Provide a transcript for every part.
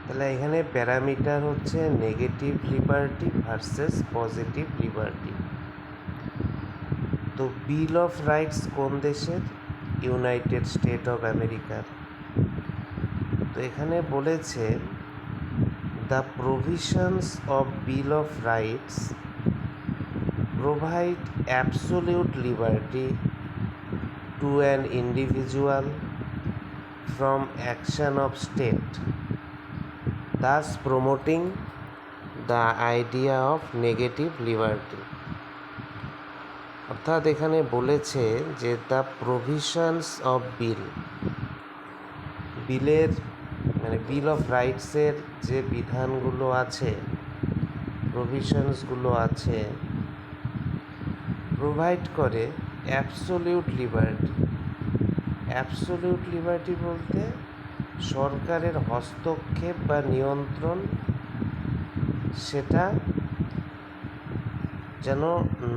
তাহলে এখানে প্যারামিটার হচ্ছে negative liberty versus positive liberty. তো বিল অফ রাইটস কোন দেশের? ইউনাইটেড স্টেট অফ আমেরিকার। তো এখানে বলেছে the provisions of bill of rights provide absolute liberty two an individual from action of state, thus promoting the idea of negative liberty। অর্থাৎ এখানে বলেছে যে দ্য প্রভিশনস অফ বিলের মানে বিল অফ রাইটসের যে বিধানগুলো আছে, প্রভিশনসগুলো আছে, প্রোভাইড করে অ্যাবসোলিউট লিবার্টি। অ্যাবসোলিউট লিবার্টি বলতে সরকারের হস্তক্ষেপ বা নিয়ন্ত্রণ সেটা যেন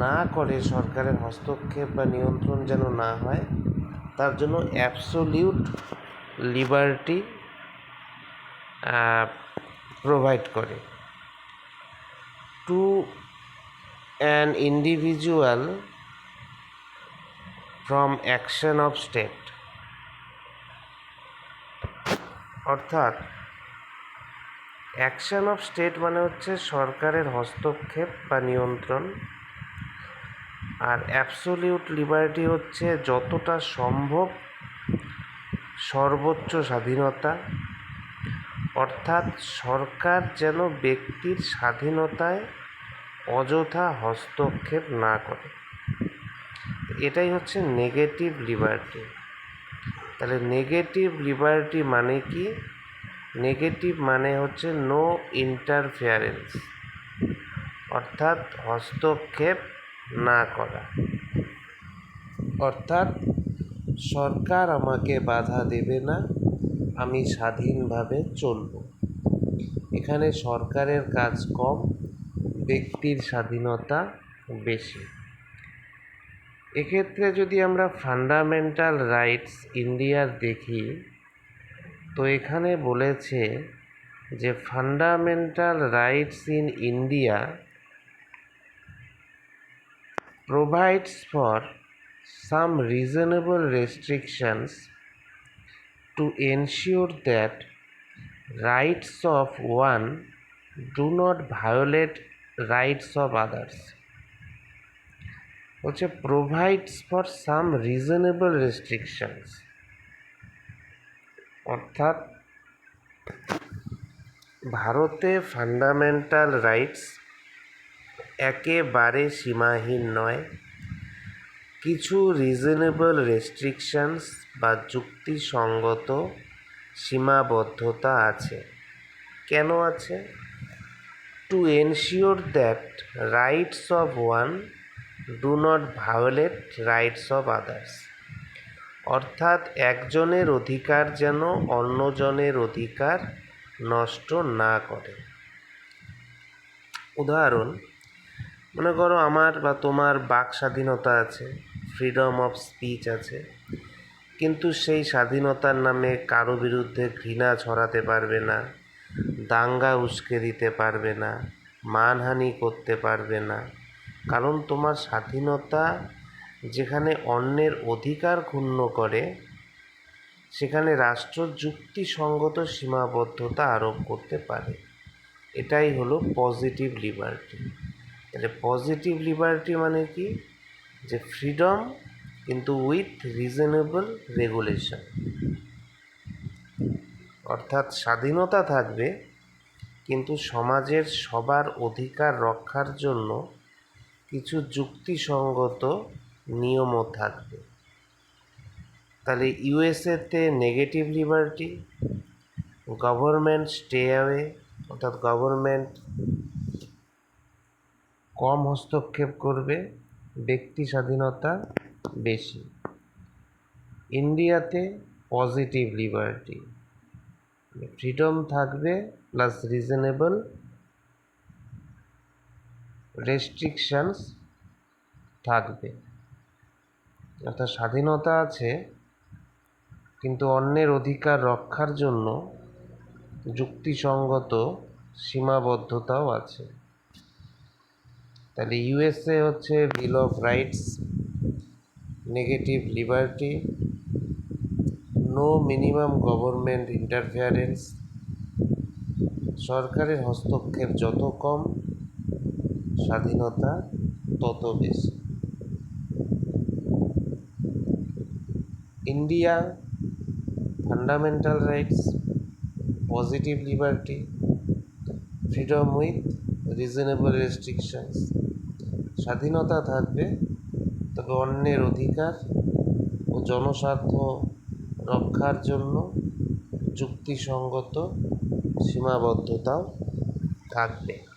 না করে, সরকারের হস্তক্ষেপ বা নিয়ন্ত্রণ যেন না হয়, তার জন্য অ্যাবসোলিউট লিবার্টি প্রোভাইড করে to an individual from action of state. অর্থাৎ অ্যাকশন অফ স্টেট মানে হচ্ছে সরকারের হস্তক্ষেপ বা নিয়ন্ত্রণ, আর অ্যাবসোলিউট লিবার্টি হচ্ছে যতটা সম্ভব সর্বোচ্চ স্বাধীনতা। অর্থাৎ সরকার যেন ব্যক্তির স্বাধীনতায় অযথা হস্তক্ষেপ না করে, এটাই হচ্ছে নেগেটিভ লিবার্টি। তাহলে নেগেটিভ লিবার্টি মানে কি? নেগেটিভ মানে হচ্ছে নো ইন্টারফেয়ারেন্স, অর্থাৎ হস্তক্ষেপ না করা। অর্থাৎ সরকার আমাকে বাধা দেবে না, আমি স্বাধীনভাবে চলব। এখানে সরকারের কাজ কম, ব্যক্তির স্বাধীনতা বেশি। এক্ষেত্রে যদি আমরা ফান্ডামেন্টাল রাইটস ইন্ডিয়ার দেখি, তো এখানে বলেছে যে fundamental rights in India provides for some reasonable restrictions to ensure that rights of one do not violate rights of others। হচ্ছে provides for some reasonable restrictions, অর্থাৎ ভারতে ফান্ডামেন্টাল রাইটস একেবারে সীমাহীন নয়, কিছু রিজনেবল রেস্ট্রিকশনস বা যুক্তিসঙ্গত সীমাবদ্ধতা আছে। কেন আছে? To ensure that rights of one do not violate rights of others. অর্থাৎ একজনের অধিকার যেন অন্যজনের অধিকার নষ্ট না করে। উদাহরণ, মনে করো আমার বা তোমার বাক স্বাধীনতা আছে, ফ্রিডম অফ স্পিচ আছে, কিন্তু সেই স্বাধীনতার নামে কারো বিরুদ্ধে ঘৃণা ছড়াতে পারবে না, দাঙ্গা উস্কে দিতে পারবে না, মানহানি করতে পারবে না। কারণ তোমার স্বাধীনতা যেখানে অন্যের অধিকার ক্ষুণ্ণ করে, সেখানে রাষ্ট্র যুক্তিসঙ্গত সীমাবদ্ধতা আরোপ করতে পারে। এটাই হলো পজিটিভ লিবার্টি। তাহলে পজিটিভ লিবার্টি মানে কি? যে ফ্রিডম কিন্তু উইথ রিজনেবল রেগুলেশন। অর্থাৎ স্বাধীনতা থাকবে, কিন্তু সমাজের সবার অধিকার রক্ষার জন্য কিছু যুক্তিসঙ্গত নিয়মও থাকবে। তাহলে ইউএসএতে negative liberty, government stay away, অর্থাৎ গভর্নমেন্ট কম হস্তক্ষেপ করবে, ব্যক্তি স্বাধীনতা বেশি। ইন্ডিয়াতে পজিটিভ লিবার্টি, ফ্রিডম থাকবে প্লাস রিজনেবল রেস্ট্রিকশনস থাকবে। অর্থাৎ স্বাধীনতা আছে, কিন্তু অন্যের অধিকার রক্ষার জন্য যুক্তিসঙ্গত সীমাবদ্ধতাও আছে। তাহলে ইউএসএ হচ্ছে bill of rights, negative liberty, no minimum government interference, সরকারের হস্তক্ষেপ যত কম স্বাধীনতা তত বেশি। India fundamental rights, positive liberty, freedom with reasonable restrictions. স্বাধীনতা থাকবে, তবে অন্যের অধিকার ও জনস্বার্থ রক্ষার জন্য যুক্তিসঙ্গত সীমাবদ্ধতাও থাকবে।